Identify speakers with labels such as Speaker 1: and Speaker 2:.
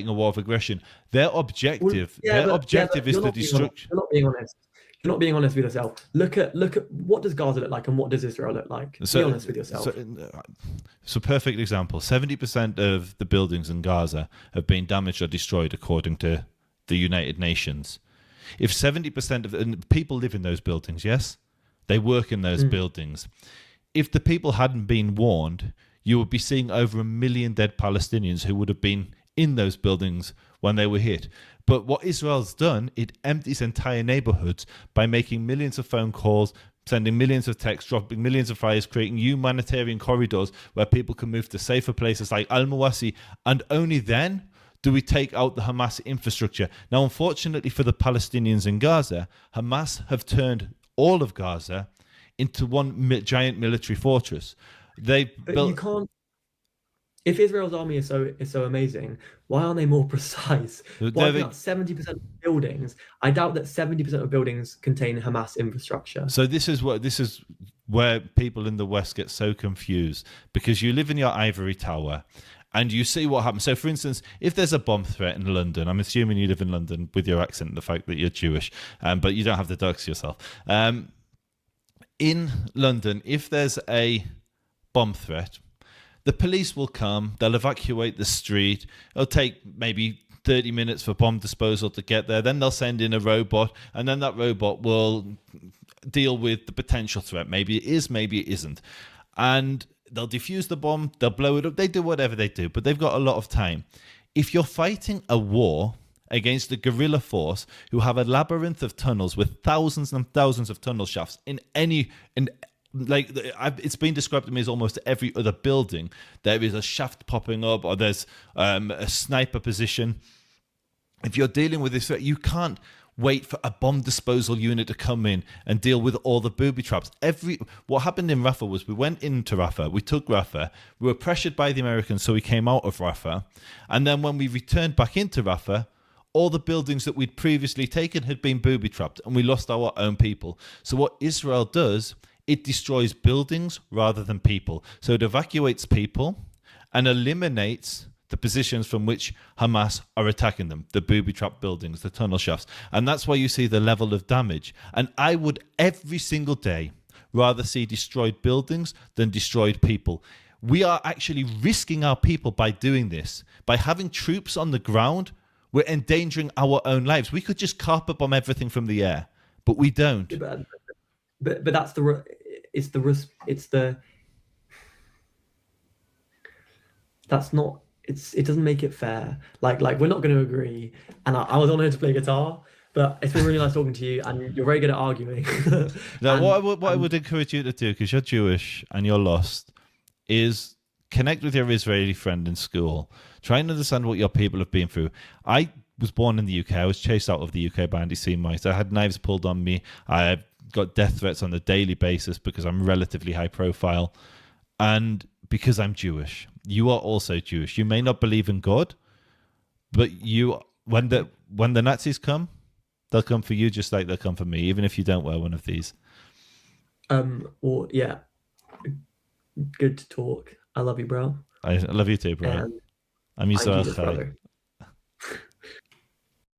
Speaker 1: a war of aggression. Their objective, is the destruction.
Speaker 2: You're not being honest. You're not being honest with yourself. Look at what does Gaza look like and what does Israel look like? Be honest with yourself.
Speaker 1: So perfect example. 70% of the buildings in Gaza have been damaged or destroyed according to the United Nations. If 70% of the people live in those buildings, yes, they work in those buildings. If the people hadn't been warned, you would be seeing over 1 million dead Palestinians who would have been in those buildings when they were hit. But what Israel's done, it empties entire neighborhoods by making millions of phone calls, sending millions of texts, dropping millions of flyers, creating humanitarian corridors where people can move to safer places like Al-Mawasi. And only then do we take out the Hamas infrastructure. Now, unfortunately for the Palestinians in Gaza, Hamas have turned all of Gaza into one giant military fortress. You
Speaker 2: can't. If Israel's army is so amazing, why aren't they more precise? Wiping out 70% of buildings. I doubt that 70% of buildings contain Hamas infrastructure.
Speaker 1: So this is where people in the West get so confused, because you live in your ivory tower and you see what happens. So, for instance, if there's a bomb threat in London, I'm assuming you live in London with your accent and the fact that you're Jewish, but you don't have to dox yourself. In London, if there's a bomb threat, the police will come, they'll evacuate the street. It'll take maybe 30 minutes for bomb disposal to get there. Then they'll send in a robot, and then that robot will deal with the potential threat. Maybe it is, maybe it isn't. And they'll defuse the bomb, they'll blow it up, they do whatever they do, but they've got a lot of time. If you're fighting a war against a guerrilla force who have a labyrinth of tunnels with thousands and thousands of tunnel shafts it's been described to me as almost every other building there is a shaft popping up, or there's a sniper position. If you're dealing with this threat, you can't wait for a bomb disposal unit to come in and deal with all the booby traps. What happened in Rafah was we went into Rafah, we took Rafah, we were pressured by the Americans, so we came out of Rafah, and then when we returned back into Rafah, all the buildings that we'd previously taken had been booby trapped, and we lost our own people. So what Israel does, it destroys buildings rather than people. So it evacuates people and eliminates the positions from which Hamas are attacking them, the booby trap buildings, the tunnel shafts. And that's why you see the level of damage. And I would every single day rather see destroyed buildings than destroyed people. We are actually risking our people by doing this. By having troops on the ground, we're endangering our own lives. We could just carpet bomb everything from the air, but we don't.
Speaker 2: But that's it doesn't make it fair. Like we're not going to agree. And I was on here to play guitar, but it's been really nice talking to you, and you're very good at arguing.
Speaker 1: Now, what I would encourage you to do, because you're Jewish and you're lost, is connect with your Israeli friend in school. Try and understand what your people have been through. I was born in the UK. I was chased out of the UK by anti-Semites. I had knives pulled on me. I got death threats on a daily basis because I'm relatively high profile. And because I'm Jewish. You are also Jewish. You may not believe in God, but when the Nazis come, they'll come for you just like they'll come for me, even if you don't wear one of these.
Speaker 2: Yeah. Good to talk. I love you, bro.
Speaker 1: I love you too, bro. I'm Yisrael.